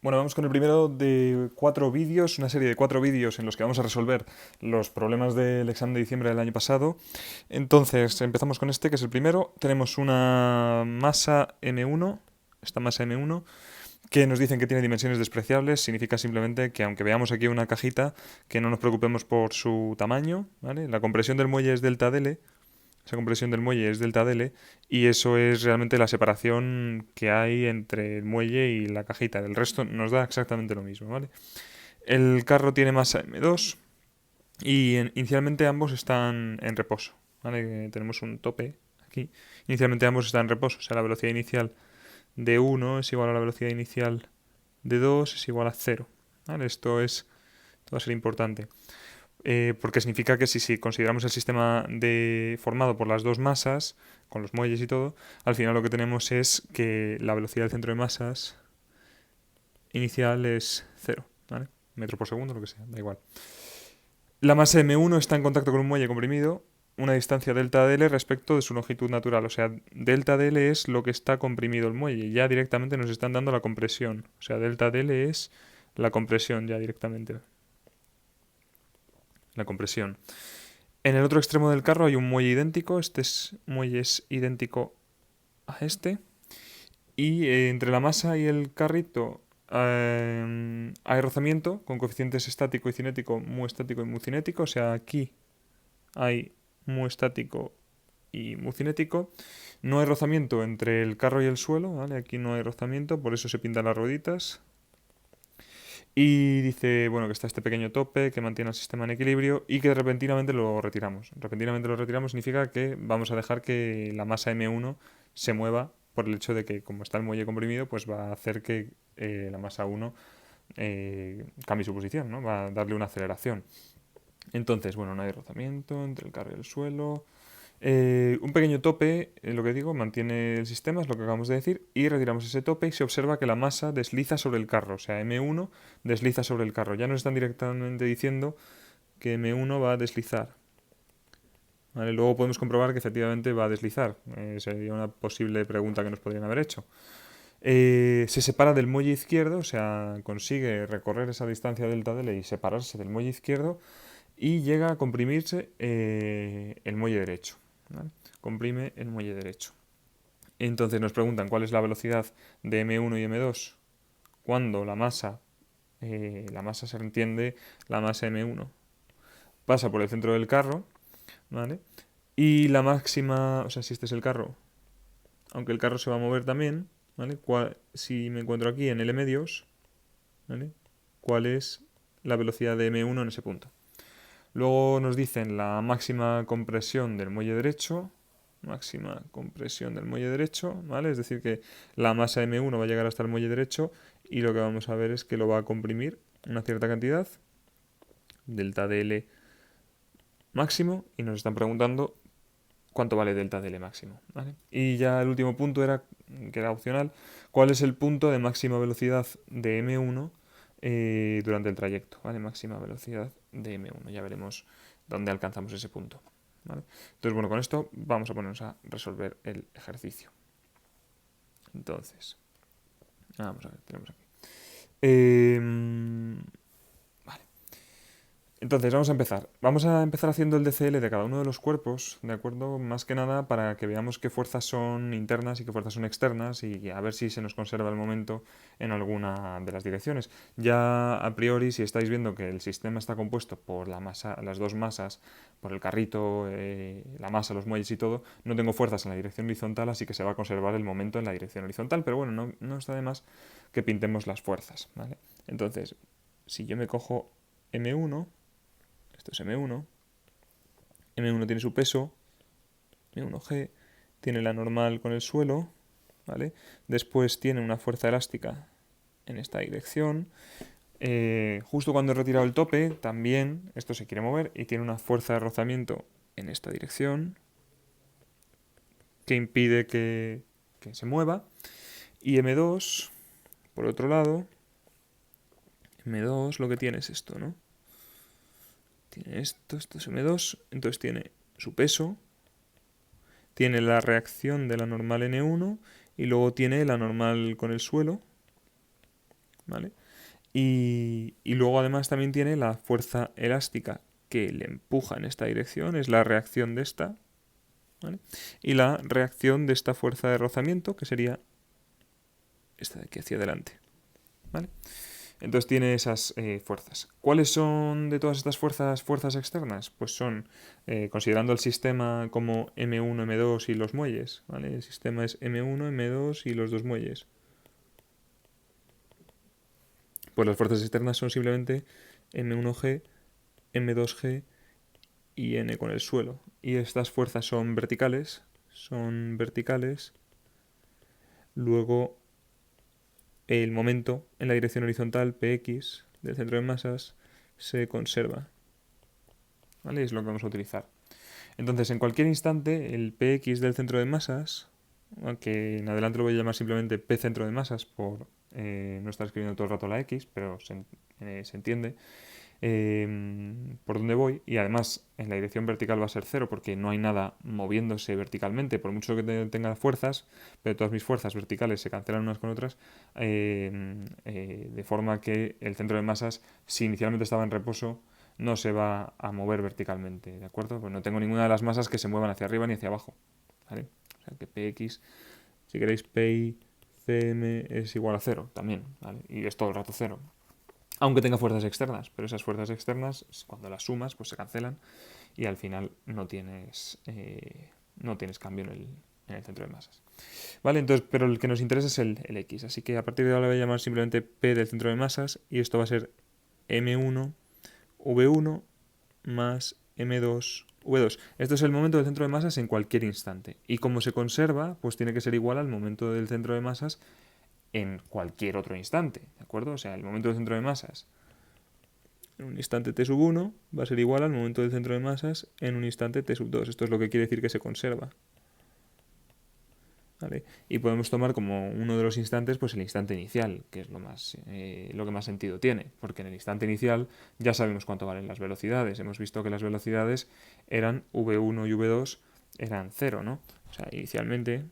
Bueno, vamos con el primero de 4 vídeos, una serie de 4 vídeos en los que vamos a resolver los problemas del examen de diciembre del año pasado. Entonces, empezamos con este, que es el primero. Tenemos una masa M1, esta masa M1, que nos dicen que tiene dimensiones despreciables. Significa simplemente que aunque veamos aquí una cajita, que no nos preocupemos por su tamaño, ¿vale? La compresión del muelle es delta dL, esa compresión del muelle es delta dL, y eso es realmente la separación que hay entre el muelle y la cajita. El resto nos da exactamente lo mismo, ¿vale? El carro tiene masa M2 y inicialmente ambos están en reposo, ¿vale? Tenemos un tope aquí. Inicialmente ambos están en reposo, o sea, la velocidad inicial de 1 es igual a la velocidad inicial de 2 es igual a 0, ¿vale? Esto va a ser importante. Porque significa que si consideramos el sistema formado por las dos masas, con los muelles y todo, al final lo que tenemos es que la velocidad del centro de masas inicial es 0, ¿vale? Metro por segundo, lo que sea, da igual. La masa M1 está en contacto con un muelle comprimido, una distancia delta dl respecto de su longitud natural. O sea, delta dl es lo que está comprimido el muelle. Ya directamente nos están dando la compresión. O sea, delta dl es la compresión ya directamente. La compresión. En el otro extremo del carro hay un muelle idéntico. Muelle es idéntico a este. Y entre la masa y el carrito hay rozamiento con coeficientes estático y cinético, mu estático y mu cinético. O sea, aquí hay mu estático y mu cinético. No hay rozamiento entre el carro y el suelo, ¿vale? Aquí no hay rozamiento, por eso se pintan las rueditas. Y dice, bueno, que está este pequeño tope que mantiene el sistema en equilibrio y que repentinamente lo retiramos. Repentinamente lo retiramos significa que vamos a dejar que la masa M1 se mueva por el hecho de que como está el muelle comprimido, pues va a hacer que la masa 1 cambie su posición, ¿no? Va a darle una aceleración. Entonces, bueno, no hay rozamiento entre el carro y el suelo. Un pequeño tope, lo que digo, mantiene el sistema, es lo que acabamos de decir, y retiramos ese tope y se observa que la masa desliza sobre el carro, o sea, M1 desliza sobre el carro. Ya nos están directamente diciendo que M1 va a deslizar. ¿Vale? Luego podemos comprobar que efectivamente va a deslizar. Sería una posible pregunta que nos podrían haber hecho. Se separa del muelle izquierdo, o sea, consigue recorrer esa distancia delta dl y separarse del muelle izquierdo y llega a comprimirse el muelle derecho. ¿Vale? Comprime el muelle derecho. Entonces nos preguntan cuál es la velocidad de M1 y M2 cuando la masa se entiende, la masa M1 pasa por el centro del carro, ¿vale? Y la máxima, o sea, si este es el carro, aunque el carro se va a mover también, ¿vale? Si me encuentro aquí en L medios, ¿vale? ¿Cuál es la velocidad de M1 en ese punto? Luego nos dicen la máxima compresión del muelle derecho, ¿vale? Es decir, que la masa M1 va a llegar hasta el muelle derecho y lo que vamos a ver es que lo va a comprimir una cierta cantidad, delta dl máximo, y nos están preguntando cuánto vale delta dl máximo, ¿vale? Y ya el último punto era, que era opcional, cuál es el punto de máxima velocidad de M1 durante el trayecto, ¿vale? Máxima velocidad de M1, ya veremos dónde alcanzamos ese punto, ¿vale? Entonces, bueno, con esto vamos a ponernos a resolver el ejercicio. Entonces, vamos a ver, tenemos aquí. Vale. Entonces, vamos a empezar. Vamos a empezar haciendo el DCL de cada uno de los cuerpos, ¿de acuerdo? Más que nada para que veamos qué fuerzas son internas y qué fuerzas son externas y a ver si se nos conserva el momento en alguna de las direcciones. Ya a priori, si estáis viendo que el sistema está compuesto por las dos masas, por el carrito, la masa, los muelles y todo, no tengo fuerzas en la dirección horizontal, así que se va a conservar el momento en la dirección horizontal, pero bueno, no está de más que pintemos las fuerzas, ¿vale? Entonces, si yo me cojo M1, esto es M1. M1 tiene su peso, M1G, tiene la normal con el suelo, ¿vale? Después tiene una fuerza elástica en esta dirección. Justo cuando he retirado el tope, también esto se quiere mover y tiene una fuerza de rozamiento en esta dirección que impide que se mueva. Y M2, por otro lado, M2 lo que tiene es esto, ¿no? Tiene esto es M2, entonces tiene su peso, tiene la reacción de la normal N1 y luego tiene la normal con el suelo, ¿vale? Y luego además también tiene la fuerza elástica que le empuja en esta dirección, es la reacción de esta, ¿vale? Y la reacción de esta fuerza de rozamiento, que sería esta de aquí hacia adelante, ¿vale? Entonces tiene esas fuerzas. ¿Cuáles son de todas estas fuerzas externas? Pues son, considerando el sistema como M1, M2 y los muelles, ¿vale? El sistema es M1, M2 y los dos muelles. Pues las fuerzas externas son simplemente M1G, M2G y N con el suelo. Y estas fuerzas son verticales. Son verticales. Luego el momento en la dirección horizontal, Px, del centro de masas, se conserva. ¿Vale? Es lo que vamos a utilizar. Entonces, en cualquier instante, el Px del centro de masas, aunque en adelante lo voy a llamar simplemente P centro de masas por no estar escribiendo todo el rato la X, pero se entiende por dónde voy, y además en la dirección vertical va a ser cero porque no hay nada moviéndose verticalmente, por mucho que tenga fuerzas, pero todas mis fuerzas verticales se cancelan unas con otras, de forma que el centro de masas, si inicialmente estaba en reposo, no se va a mover verticalmente, ¿de acuerdo? Pues no tengo ninguna de las masas que se muevan hacia arriba ni hacia abajo, ¿vale? O sea que Px, si queréis, Pi Cm es igual a cero también, ¿vale? Y es todo el rato cero. Aunque tenga fuerzas externas, pero esas fuerzas externas, cuando las sumas, pues se cancelan y al final no tienes cambio en el centro de masas. Vale, entonces, pero el que nos interesa es el X, así que a partir de ahora lo voy a llamar simplemente P del centro de masas y esto va a ser M1 V1 más M2 V2. Esto es el momento del centro de masas en cualquier instante. Y como se conserva, pues tiene que ser igual al momento del centro de masas en cualquier otro instante, ¿de acuerdo? O sea, el momento del centro de masas en un instante t sub 1 va a ser igual al momento del centro de masas en un instante t sub 2. Esto es lo que quiere decir que se conserva. ¿Vale? Y podemos tomar como uno de los instantes pues el instante inicial, que es lo que más sentido tiene, porque en el instante inicial ya sabemos cuánto valen las velocidades. Hemos visto que las velocidades eran v1 y v2 eran 0, ¿no? O sea, inicialmente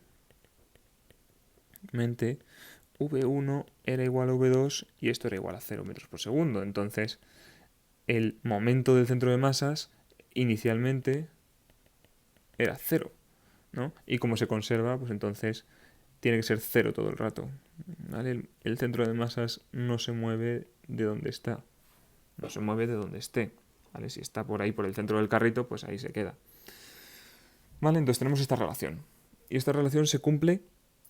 v1 era igual a v2 y esto era igual a 0 metros por segundo. Entonces, el momento del centro de masas inicialmente era 0, ¿no? Y como se conserva, pues entonces tiene que ser 0 todo el rato, ¿vale? El centro de masas no se mueve de donde está, no se mueve de donde esté, ¿vale? Si está por ahí, por el centro del carrito, pues ahí se queda. ¿Vale? Entonces tenemos esta relación. Y esta relación se cumple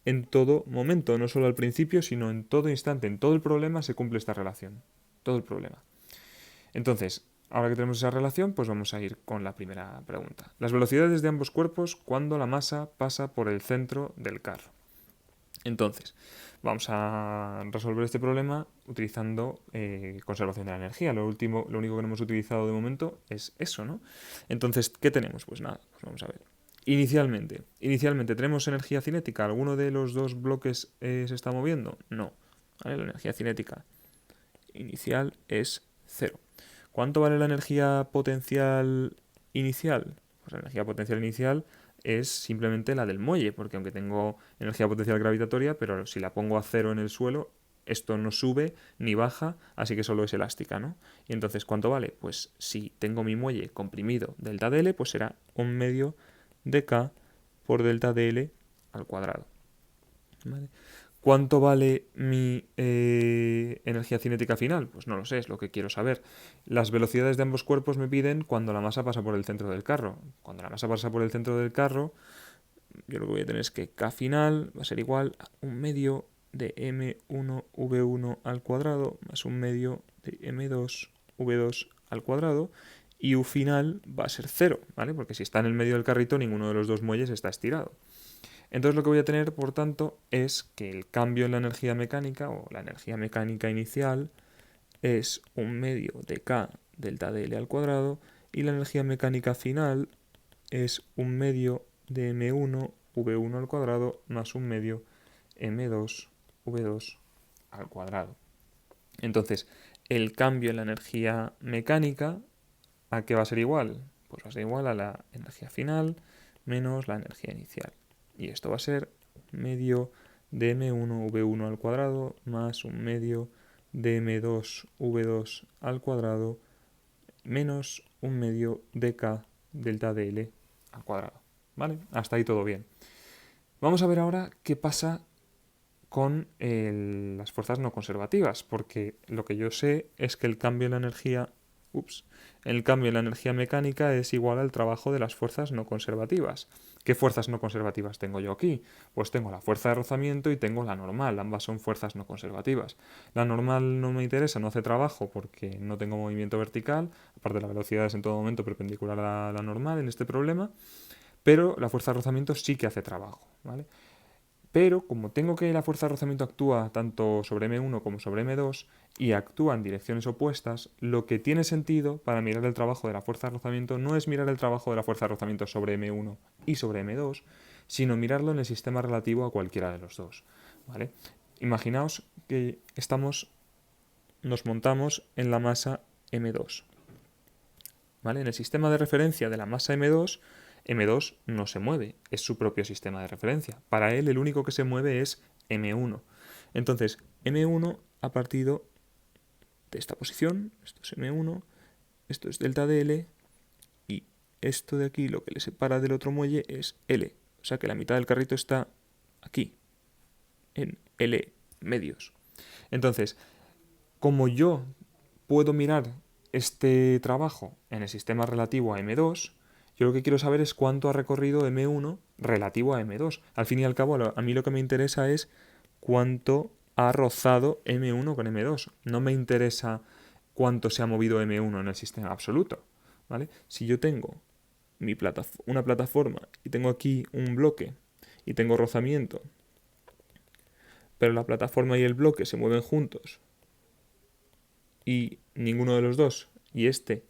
en todo momento, no solo al principio, sino en todo instante, en todo el problema se cumple esta relación. Todo el problema. Entonces, ahora que tenemos esa relación, pues vamos a ir con la primera pregunta. Las velocidades de ambos cuerpos cuando la masa pasa por el centro del carro. Entonces, vamos a resolver este problema utilizando conservación de la energía. Lo único que no hemos utilizado de momento es eso, ¿no? Entonces, ¿qué tenemos? Pues nada, pues vamos a ver. Inicialmente tenemos energía cinética. ¿Alguno de los dos bloques se está moviendo? No. ¿Vale? La energía cinética inicial es 0. ¿Cuánto vale la energía potencial inicial? Pues la energía potencial inicial es simplemente la del muelle, porque aunque tengo energía potencial gravitatoria, pero si la pongo a 0 en el suelo, esto no sube ni baja, así que solo es elástica, ¿no? Y entonces, ¿cuánto vale? Pues si tengo mi muelle comprimido delta dl, pues será 1/2 de K por delta dl al cuadrado. ¿Vale? ¿Cuánto vale mi energía cinética final? Pues no lo sé, es lo que quiero saber. Las velocidades de ambos cuerpos me piden cuando la masa pasa por el centro del carro. Cuando la masa pasa por el centro del carro, yo lo que voy a tener es que K final va a ser igual a 1/2 de M1V1 al cuadrado más 1/2 de M2V2 al cuadrado, y U final va a ser 0, ¿vale? Porque si está en el medio del carrito, ninguno de los dos muelles está estirado. Entonces lo que voy a tener, por tanto, es que el cambio en la energía mecánica, o la energía mecánica inicial, es 1/2 de K delta dl al cuadrado, y la energía mecánica final es 1/2 de M1 V1 al cuadrado más 1/2 M2 V2 al cuadrado. Entonces, el cambio en la energía mecánica, ¿a qué va a ser igual? Pues va a ser igual a la energía final menos la energía inicial. Y esto va a ser 1/2 de M1 V1 al cuadrado más 1/2 de m2v2 al cuadrado menos 1/2 de k delta de L al cuadrado. ¿Vale? Hasta ahí todo bien. Vamos a ver ahora qué pasa con las fuerzas no conservativas, porque lo que yo sé es que el cambio en la energía, mecánica es igual al trabajo de las fuerzas no conservativas. ¿Qué fuerzas no conservativas tengo yo aquí? Pues tengo la fuerza de rozamiento y tengo la normal, ambas son fuerzas no conservativas. La normal no me interesa, no hace trabajo porque no tengo movimiento vertical, aparte la velocidad es en todo momento perpendicular a la normal en este problema, pero la fuerza de rozamiento sí que hace trabajo, ¿vale? Pero como tengo que la fuerza de rozamiento actúa tanto sobre M1 como sobre M2 y actúa en direcciones opuestas, lo que tiene sentido para mirar el trabajo de la fuerza de rozamiento no es mirar el trabajo de la fuerza de rozamiento sobre M1 y sobre M2, sino mirarlo en el sistema relativo a cualquiera de los dos, ¿vale? Imaginaos que nos montamos en la masa M2, ¿vale? En el sistema de referencia de la masa M2 no se mueve, es su propio sistema de referencia. Para él el único que se mueve es M1. Entonces, M1 ha partido de esta posición, esto es M1, esto es delta de L, y esto de aquí, lo que le separa del otro muelle, es L. O sea que la mitad del carrito está aquí, en L medios. Entonces, como yo puedo mirar este trabajo en el sistema relativo a M2, yo lo que quiero saber es cuánto ha recorrido M1 relativo a M2. Al fin y al cabo, a mí lo que me interesa es cuánto ha rozado M1 con M2. No me interesa cuánto se ha movido M1 en el sistema absoluto, ¿vale? Si yo tengo una plataforma y tengo aquí un bloque y tengo rozamiento, pero la plataforma y el bloque se mueven juntos y ninguno de los dos y este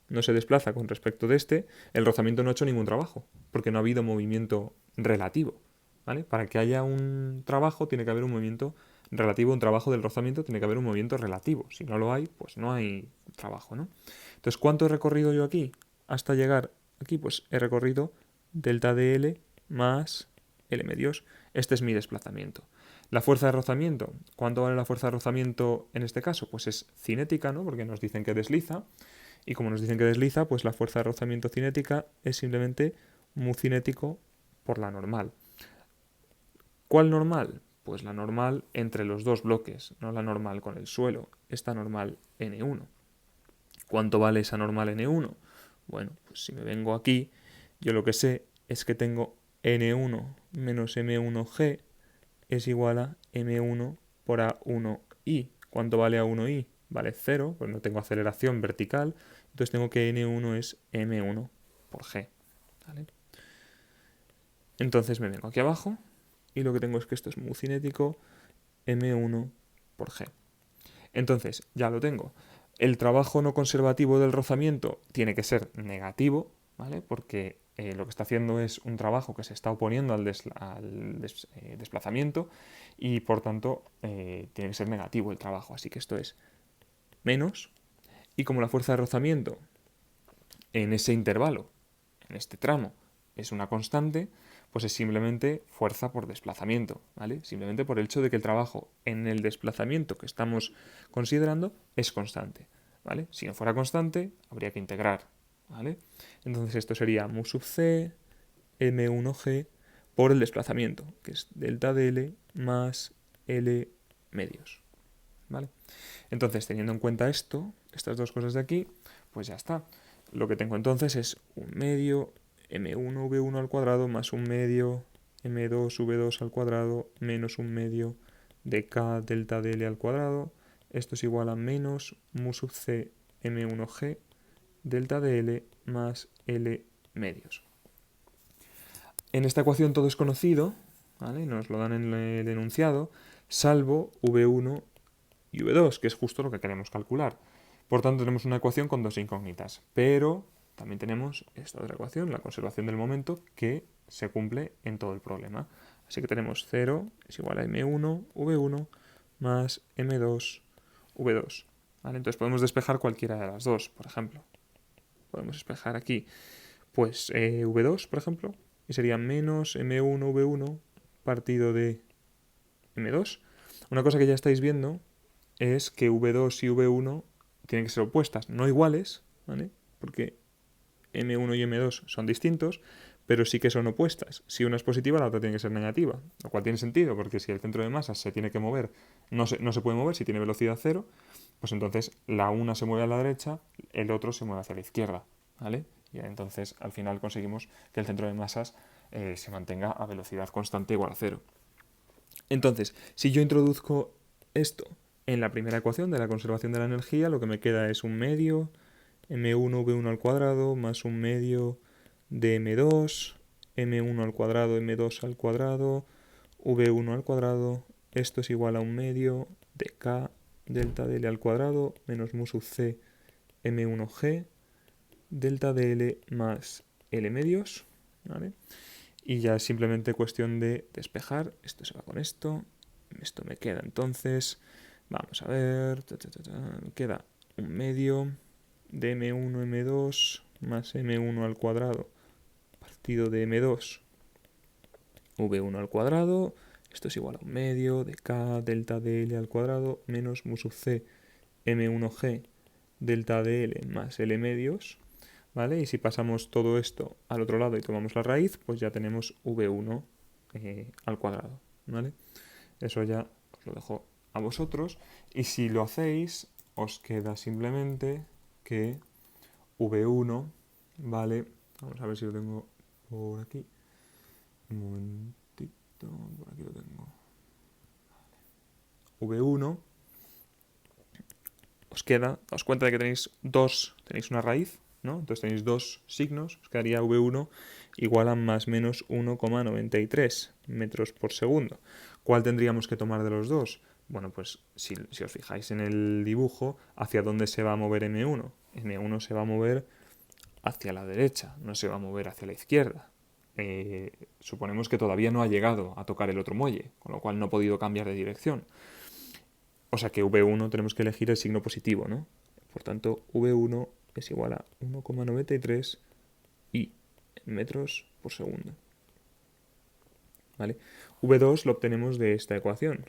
no se desplaza con respecto de este, el rozamiento no ha hecho ningún trabajo, porque no ha habido movimiento relativo, ¿vale? Para que haya un trabajo tiene que haber un movimiento relativo, un trabajo del rozamiento tiene que haber un movimiento relativo. Si no lo hay, pues no hay trabajo, ¿no? Entonces, ¿cuánto he recorrido yo aquí? Hasta llegar aquí, pues he recorrido delta de L más L medios. Este es mi desplazamiento. La fuerza de rozamiento, ¿cuánto vale la fuerza de rozamiento en este caso? Pues es cinética, ¿no? Porque nos dicen que desliza. Y como nos dicen que desliza, pues la fuerza de rozamiento cinética es simplemente mu cinético por la normal. ¿Cuál normal? Pues la normal entre los dos bloques, no la normal con el suelo, esta normal N1. ¿Cuánto vale esa normal N1? Bueno, pues si me vengo aquí, yo lo que sé es que tengo N1 menos M1G es igual a M1 por A1I. ¿Cuánto vale A1I? Vale 0, pues no tengo aceleración vertical, entonces tengo que N1 es M1 por G. ¿Vale? Entonces me vengo aquí abajo y lo que tengo es que esto es mu cinético M1 por G. Entonces, ya lo tengo. El trabajo no conservativo del rozamiento tiene que ser negativo, ¿vale? Porque lo que está haciendo es un trabajo que se está oponiendo al desplazamiento y por tanto tiene que ser negativo el trabajo. Así que esto es menos. Y como la fuerza de rozamiento en ese intervalo, en este tramo, es una constante, pues es simplemente fuerza por desplazamiento, ¿vale? Simplemente por el hecho de que el trabajo en el desplazamiento que estamos considerando es constante, ¿vale? Si no fuera constante, habría que integrar, ¿vale? Entonces esto sería mu sub c m1g por el desplazamiento, que es delta de L más L medios, ¿vale? Entonces, teniendo en cuenta esto, estas dos cosas de aquí, pues ya está. Lo que tengo entonces es un medio m1v1 al cuadrado más un medio m2v2 al cuadrado menos un medio de k delta de L al cuadrado. Esto es igual a menos mu sub c m1g delta de L más L medios. En esta ecuación todo es conocido, ¿vale? Nos lo dan en el enunciado, salvo v1 y v2, que es justo lo que queremos calcular. Por tanto, tenemos una ecuación con dos incógnitas, pero también tenemos esta otra ecuación, la conservación del momento, que se cumple en todo el problema. Así que tenemos 0 es igual a m1 v1 más m2 v2. ¿Vale? Entonces podemos despejar cualquiera de las dos, por ejemplo. Podemos despejar aquí, pues v2, por ejemplo, y sería menos m1 v1 partido de m2. Una cosa que ya estáis viendo es que V2 y V1 tienen que ser opuestas, no iguales, ¿vale? Porque M1 y M2 son distintos, pero sí que son opuestas. Si una es positiva, la otra tiene que ser negativa, lo cual tiene sentido, porque si el centro de masa se tiene que mover, no se puede mover si tiene velocidad cero, pues entonces la una se mueve a la derecha, el otro se mueve hacia la izquierda, ¿vale? Y entonces al final conseguimos que el centro de masas se mantenga a velocidad constante igual a cero. Entonces, si yo introduzco esto en la primera ecuación de la conservación de la energía, lo que me queda es un medio m1 v1 al cuadrado más un medio de m2, m1 al cuadrado, m2 al cuadrado, v1 al cuadrado. Esto es igual a un medio de k delta dl al cuadrado menos mu sub c m1g delta dl más l medios, ¿vale? Y ya es simplemente cuestión de despejar. Esto se va con esto. Esto me queda entonces. Vamos a ver. Me queda un medio de m1, m2 más m1 al cuadrado partido de m2 v1 al cuadrado. Esto es igual a un medio de k delta dl al cuadrado menos mu sub c m1g delta dl más l medios. ¿Vale? Y si pasamos todo esto al otro lado y tomamos la raíz, pues ya tenemos v1 al cuadrado, ¿vale? Eso ya os lo dejo a vosotros. Y si lo hacéis, os queda simplemente que v1, ¿vale? Vamos a ver si lo tengo por aquí. Un momentito, por aquí lo tengo. Vale. v1, os queda, daos cuenta de que tenéis una raíz, ¿no? Entonces tenéis dos signos, os quedaría V1 igual a más menos 1,93 metros por segundo. ¿Cuál tendríamos que tomar de los dos? Bueno, pues si os fijáis en el dibujo, ¿hacia dónde se va a mover M1? M1 se va a mover hacia la derecha, no se va a mover hacia la izquierda. Suponemos que todavía no ha llegado a tocar el otro muelle, con lo cual no ha podido cambiar de dirección. O sea que V1 tenemos que elegir el signo positivo, ¿no? Por tanto, V1 es igual a 1,93 y metros por segundo. ¿Vale? V2 lo obtenemos de esta ecuación.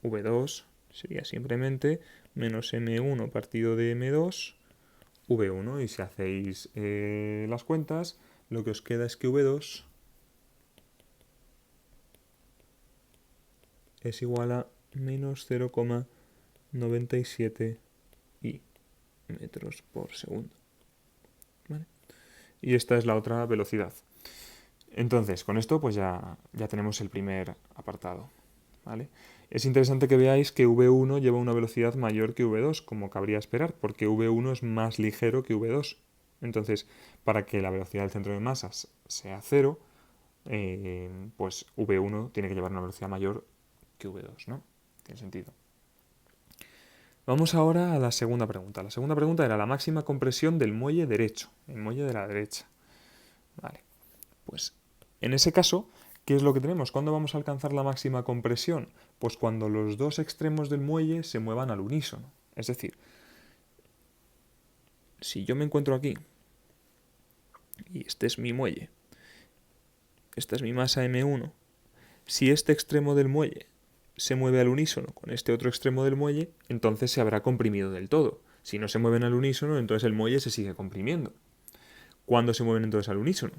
V2 sería simplemente menos M1 partido de M2, V1. Y si hacéis las cuentas, lo que os queda es que V2 es igual a menos 0,97 y metros por segundo. ¿Vale? Y esta es la otra velocidad. Entonces, con esto pues ya tenemos el primer apartado. ¿Vale? Es interesante que veáis que V1 lleva una velocidad mayor que V2, como cabría esperar, porque V1 es más ligero que V2. Entonces, para que la velocidad del centro de masas sea cero, pues V1 tiene que llevar una velocidad mayor que V2, ¿no? Tiene sentido. Vamos ahora a la segunda pregunta. La segunda pregunta era la máxima compresión del muelle derecho, el muelle de la derecha. Vale, pues en ese caso, ¿qué es lo que tenemos? ¿Cuándo vamos a alcanzar la máxima compresión? Pues cuando los dos extremos del muelle se muevan al unísono. Es decir, si yo me encuentro aquí y este es mi muelle, esta es mi masa M1, si este extremo del muelle se mueve al unísono con este otro extremo del muelle, entonces se habrá comprimido del todo. Si no se mueven al unísono, entonces el muelle se sigue comprimiendo. ¿Cuándo se mueven entonces al unísono?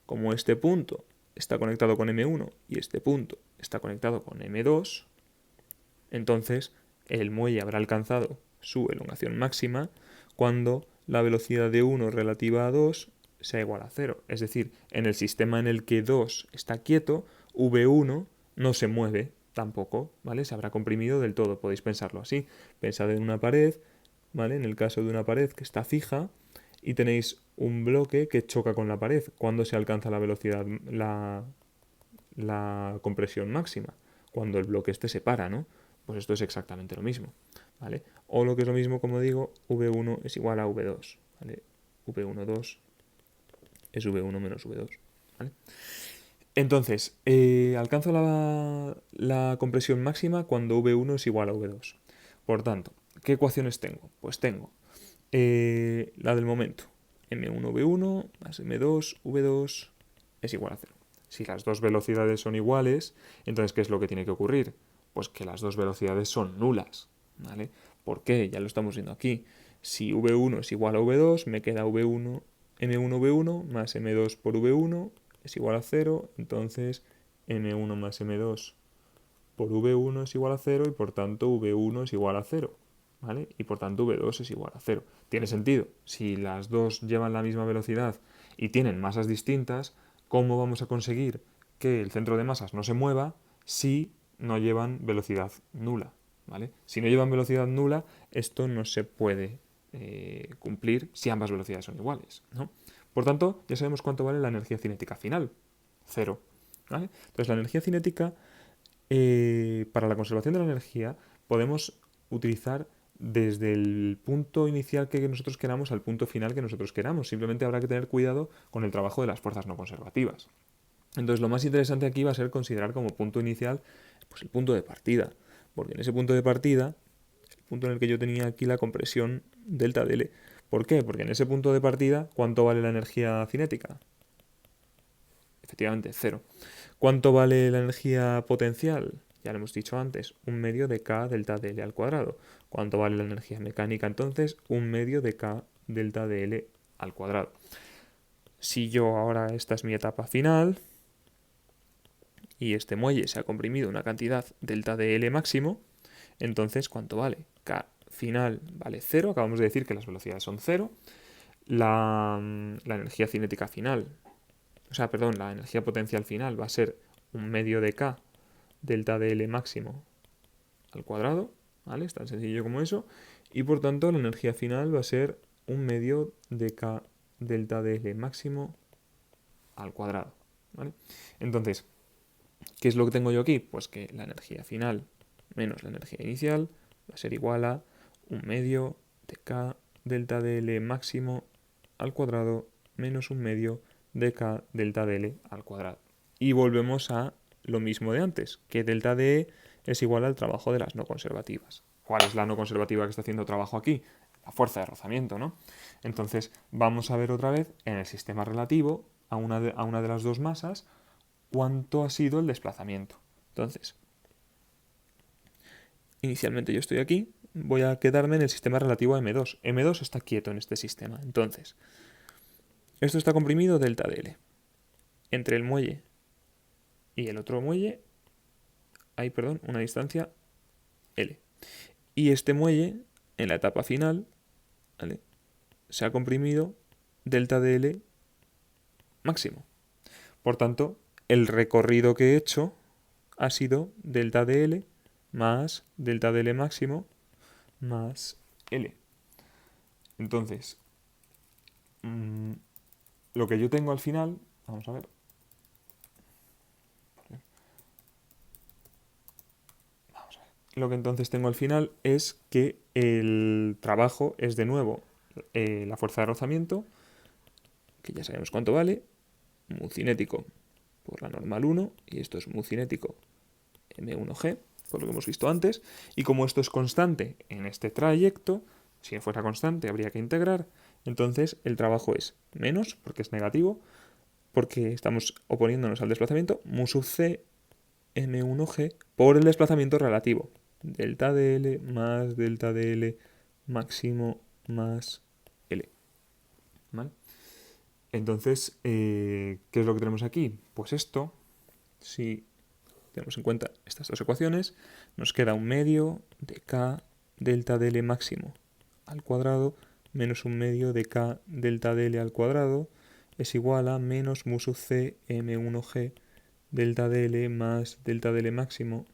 Como este punto está conectado con M1 y este punto está conectado con M2, entonces el muelle habrá alcanzado su elongación máxima cuando la velocidad de 1 relativa a 2 sea igual a 0. Es decir, en el sistema en el que 2 está quieto, V1 no se mueve tampoco, ¿vale? Se habrá comprimido del todo, podéis pensarlo así. Pensad en una pared, ¿vale? En el caso de una pared que está fija y tenéis un bloque que choca con la pared. ¿Cuándo se alcanza la velocidad, la compresión máxima? Cuando el bloque este se para, ¿no? Pues esto es exactamente lo mismo, ¿vale? O lo que es lo mismo, como digo, V1 es igual a V2, ¿vale? V1,2 es V1 menos V2, ¿vale? Entonces, alcanzo la compresión máxima cuando V1 es igual a V2. Por tanto, ¿qué ecuaciones tengo? Pues tengo la del momento. M1V1 más M2 V2 es igual a 0. Si las dos velocidades son iguales, entonces ¿qué es lo que tiene que ocurrir? Pues que las dos velocidades son nulas. ¿vale? ¿Por qué? Ya lo estamos viendo aquí. Si V1 es igual a V2, me queda V1, M1 V1 más M2 por V1 es igual a 0, entonces M1 más M2 por V1 es igual a 0 y por tanto V1 es igual a 0, ¿vale? Y por tanto V2 es igual a 0. Tiene sentido. Si las dos llevan la misma velocidad y tienen masas distintas, ¿cómo vamos a conseguir que el centro de masas no se mueva si no llevan velocidad nula? ¿Vale? Si no llevan velocidad nula, esto no se puede cumplir si ambas velocidades son iguales, ¿no? Por tanto, ya sabemos cuánto vale la energía cinética final. Cero. ¿Vale? Entonces, la energía cinética, para la conservación de la energía, podemos utilizar desde el punto inicial que nosotros queramos al punto final que nosotros queramos. Simplemente habrá que tener cuidado con el trabajo de las fuerzas no conservativas. Entonces, lo más interesante aquí va a ser considerar como punto inicial pues, el punto de partida. Porque en ese punto de partida, el punto en el que yo tenía aquí la compresión delta dL. ¿Por qué? Porque en ese punto de partida, ¿cuánto vale la energía cinética? Efectivamente, cero. ¿Cuánto vale la energía potencial? Ya lo hemos dicho antes, 1/2 de K delta dL al cuadrado. ¿Cuánto vale la energía mecánica entonces? 1/2 de K delta dL al cuadrado. Si yo ahora, esta es mi etapa final, y este muelle se ha comprimido una cantidad delta dL máximo, entonces ¿cuánto vale? K final vale 0, acabamos de decir que las velocidades son 0, la energía cinética final, la energía potencial final va a ser 1/2 de K delta dL máximo al cuadrado, ¿vale? Es tan sencillo como eso, y por tanto la energía final va a ser 1/2 de K delta dL máximo al cuadrado, ¿vale? Entonces, ¿qué es lo que tengo yo aquí? Pues que la energía final menos la energía inicial va a ser igual a 1/2 de K delta dL máximo al cuadrado menos 1/2 de K delta dL al cuadrado. Y volvemos a lo mismo de antes, que delta dE es igual al trabajo de las no conservativas. ¿Cuál es la no conservativa que está haciendo trabajo aquí? La fuerza de rozamiento, ¿no? Entonces vamos a ver otra vez en el sistema relativo a una de las dos masas cuánto ha sido el desplazamiento. Entonces, inicialmente yo estoy aquí, voy a quedarme en el sistema relativo a M2. M2 está quieto en este sistema. Entonces, esto está comprimido delta dL. Entre el muelle y el otro muelle hay, una distancia L. Y este muelle, en la etapa final, ¿vale?, se ha comprimido delta dL máximo. Por tanto, el recorrido que he hecho ha sido delta dL más delta dL máximo más L. Entonces, lo que yo tengo al final, vamos a ver, lo que entonces tengo al final es que el trabajo es de nuevo la fuerza de rozamiento, que ya sabemos cuánto vale, mu cinético por la normal 1, y esto es mu cinético M1G, por lo que hemos visto antes, y como esto es constante en este trayecto, si fuera constante habría que integrar, entonces el trabajo es menos, porque es negativo, porque estamos oponiéndonos al desplazamiento, mu sub c M1G por el desplazamiento relativo, delta dL más delta dL máximo más L. ¿Vale? Entonces, ¿qué es lo que tenemos aquí? Pues esto, si tenemos en cuenta estas dos ecuaciones, nos queda 1/2 de K delta dL máximo al cuadrado menos 1/2 de K delta dL al cuadrado es igual a menos mu sub c M1G delta dL más delta dL máximo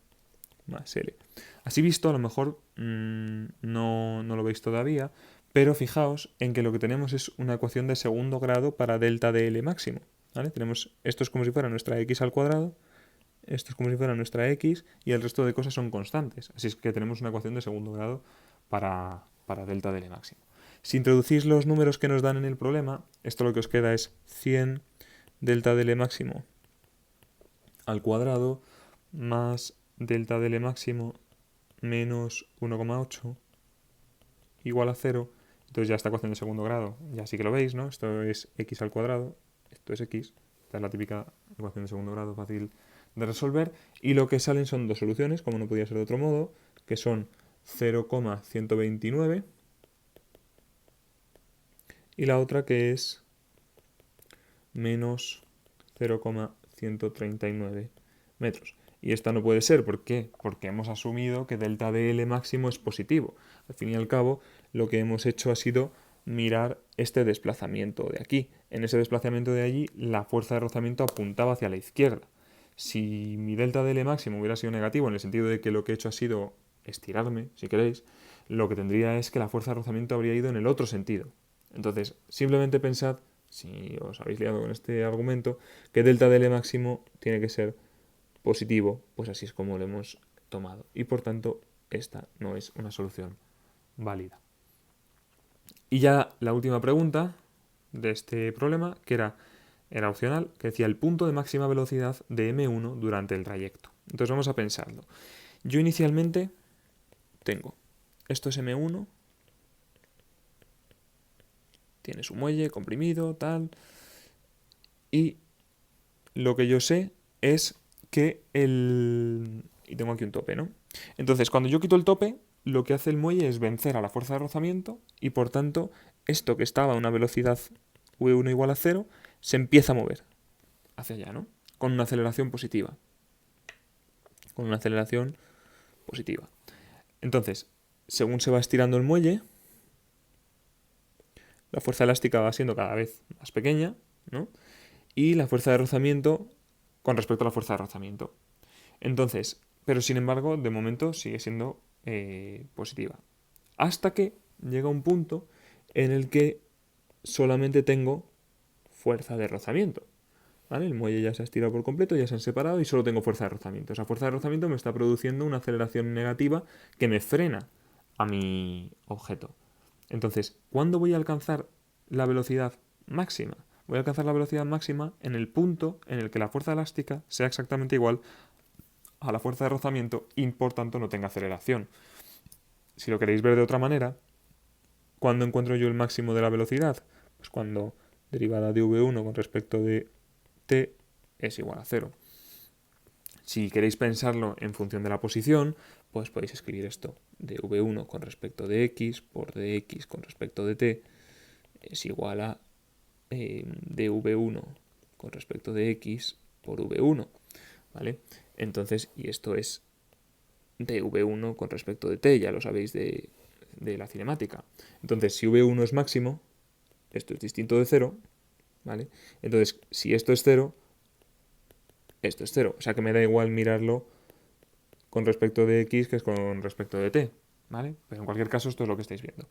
más L. Así visto, a lo mejor no lo veis todavía, pero fijaos en que lo que tenemos es una ecuación de segundo grado para delta dL máximo, ¿vale? Tenemos, esto es como si fuera nuestra x al cuadrado, esto es como si fuera nuestra x y el resto de cosas son constantes. Así es que tenemos una ecuación de segundo grado para delta dL máximo. Si introducís los números que nos dan en el problema, esto lo que os queda es 100 delta dL máximo al cuadrado más delta dL máximo menos 1,8 igual a 0. Entonces ya esta ecuación de segundo grado, ya sí que lo veis, ¿no? Esto es x al cuadrado, esto es x. Esta es la típica ecuación de segundo grado fácil de resolver. Y lo que salen son dos soluciones, como no podía ser de otro modo, que son 0,129 y la otra que es menos 0,139 metros. Y esta no puede ser, ¿por qué? Porque hemos asumido que delta de L máximo es positivo. Al fin y al cabo, lo que hemos hecho ha sido mirar este desplazamiento de aquí. En ese desplazamiento de allí, la fuerza de rozamiento apuntaba hacia la izquierda. Si mi delta de L máximo hubiera sido negativo, en el sentido de que lo que he hecho ha sido estirarme, si queréis, lo que tendría es que la fuerza de rozamiento habría ido en el otro sentido. Entonces, simplemente pensad, si os habéis liado con este argumento, que delta de L máximo tiene que ser positivo, pues así es como lo hemos tomado. Y por tanto, esta no es una solución válida. Y ya la última pregunta de este problema, que era opcional, que decía el punto de máxima velocidad de M1 durante el trayecto. Entonces vamos a pensarlo. Yo inicialmente tengo, esto es M1, tiene su muelle comprimido, tal, y lo que yo sé es que y tengo aquí un tope, ¿no? Entonces, cuando yo quito el tope, lo que hace el muelle es vencer a la fuerza de rozamiento y por tanto, esto que estaba a una velocidad v1 igual a 0, se empieza a mover hacia allá, ¿no? Con una aceleración positiva. Con una aceleración positiva. Entonces, según se va estirando el muelle, la fuerza elástica va siendo cada vez más pequeña, ¿no? Y la fuerza de rozamiento con respecto a la fuerza de rozamiento. Entonces, pero sin embargo, de momento sigue siendo positiva. Hasta que llega un punto en el que solamente tengo fuerza de rozamiento. ¿Vale? El muelle ya se ha estirado por completo, ya se han separado y solo tengo fuerza de rozamiento. Esa fuerza de rozamiento me está produciendo una aceleración negativa que me frena a mi objeto. Entonces, ¿cuándo voy a alcanzar la velocidad máxima? Voy a alcanzar la velocidad máxima en el punto en el que la fuerza elástica sea exactamente igual a la fuerza de rozamiento y por tanto no tenga aceleración. Si lo queréis ver de otra manera, ¿cuándo encuentro yo el máximo de la velocidad? Pues cuando derivada de v1 con respecto de t es igual a 0. Si queréis pensarlo en función de la posición, pues podéis escribir esto. De v1 con respecto de x por dx con respecto de t es igual a dv1 con respecto de x por v1. ¿Vale? Entonces, y esto es de v1 con respecto de t, ya lo sabéis de la cinemática. Entonces, si v1 es máximo, esto es distinto de 0, ¿vale? Entonces, si esto es 0, esto es 0. O sea que me da igual mirarlo con respecto de x que es con respecto de t, ¿vale? Pero en cualquier caso, esto es lo que estáis viendo.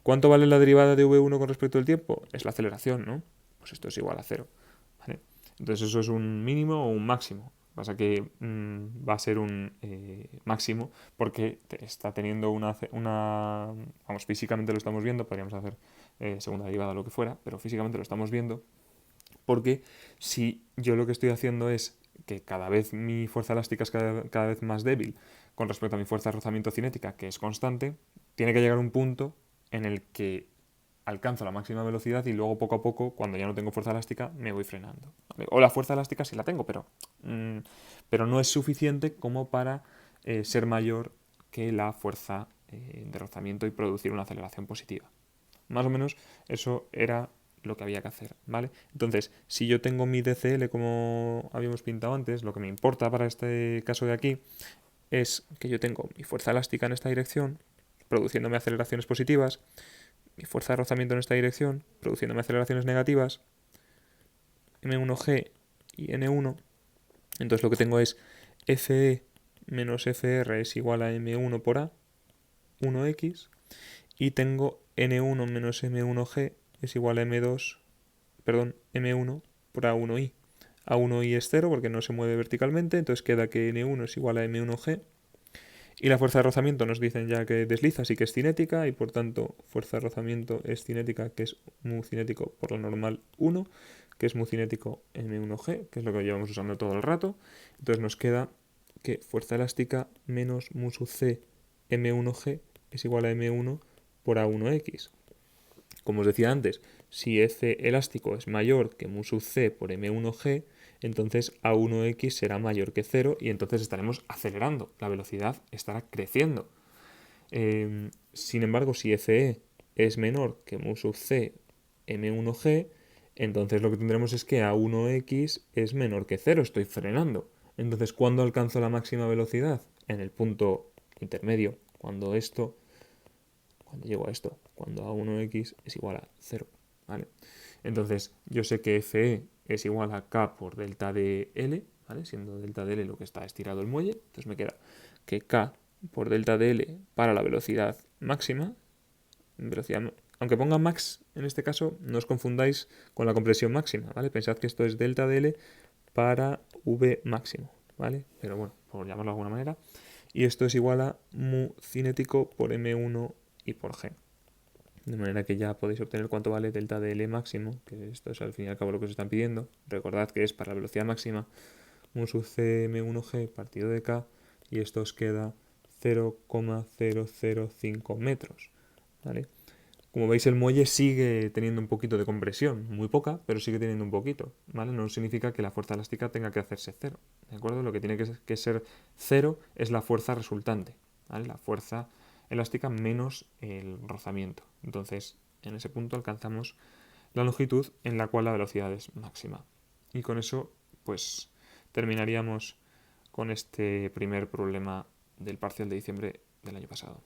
¿Cuánto vale la derivada de v1 con respecto al tiempo? Es la aceleración, ¿no? Pues esto es igual a 0, ¿vale? Entonces eso es un mínimo o un máximo. Pasa que va a ser un máximo porque está teniendo vamos, físicamente lo estamos viendo, podríamos hacer segunda derivada o lo que fuera, pero físicamente lo estamos viendo porque si yo lo que estoy haciendo es que cada vez mi fuerza elástica es cada vez más débil con respecto a mi fuerza de rozamiento cinética, que es constante, tiene que llegar un punto en el que alcanzo la máxima velocidad y luego poco a poco, cuando ya no tengo fuerza elástica, me voy frenando. ¿Vale? O la fuerza elástica sí la tengo, pero no es suficiente como para ser mayor que la fuerza de rozamiento y producir una aceleración positiva. Más o menos eso era lo que había que hacer, ¿vale? Entonces, si yo tengo mi DCL como habíamos pintado antes, lo que me importa para este caso de aquí es que yo tengo mi fuerza elástica en esta dirección, produciéndome aceleraciones positivas, mi fuerza de rozamiento en esta dirección, produciéndome aceleraciones negativas, M1G y N1. Entonces lo que tengo es FE menos FR es igual a M1 por A, 1X, y tengo N1 menos M1G es igual a M1 por A1I. A1I es 0 porque no se mueve verticalmente, entonces queda que N1 es igual a M1G. Y la fuerza de rozamiento nos dicen ya que desliza, así que es cinética, y por tanto fuerza de rozamiento es cinética, que es mu cinético por la normal 1, que es mu cinético M1G, que es lo que llevamos usando todo el rato. Entonces nos queda que fuerza elástica menos mu sub c M1G es igual a M1 por A1X. Como os decía antes, si F elástico es mayor que mu sub c por M1G, entonces A1X será mayor que 0 y entonces estaremos acelerando, la velocidad estará creciendo. Sin embargo, si FE es menor que mu sub c m1g, entonces lo que tendremos es que a1x es menor que cero, estoy frenando. Entonces, ¿cuándo alcanzo la máxima velocidad? En el punto intermedio, cuando llego a esto, cuando a1x es igual a cero, ¿vale? Entonces, yo sé que FE es igual a K por delta de L, ¿vale? Siendo delta de L lo que está estirado el muelle, entonces me queda que K por delta de L para la velocidad máxima, aunque ponga max en este caso, no os confundáis con la compresión máxima, ¿vale? Pensad que esto es delta de L para V máximo, ¿vale? Pero bueno, por llamarlo de alguna manera. Y esto es igual a mu cinético por M1 y por G. De manera que ya podéis obtener cuánto vale delta de L máximo, que esto es al fin y al cabo lo que os están pidiendo. Recordad que es para la velocidad máxima mu sub c m1g partido de k, y esto os queda 0,005 metros, ¿vale? Como veis, el muelle sigue teniendo un poquito de compresión, muy poca, pero sigue teniendo un poquito, ¿vale? No significa que la fuerza elástica tenga que hacerse cero, ¿de acuerdo? Lo que tiene que ser cero es la fuerza resultante, ¿vale? La fuerza elástica menos el rozamiento. Entonces, en ese punto alcanzamos la longitud en la cual la velocidad es máxima. Y con eso, pues, terminaríamos con este primer problema del parcial de diciembre del año pasado.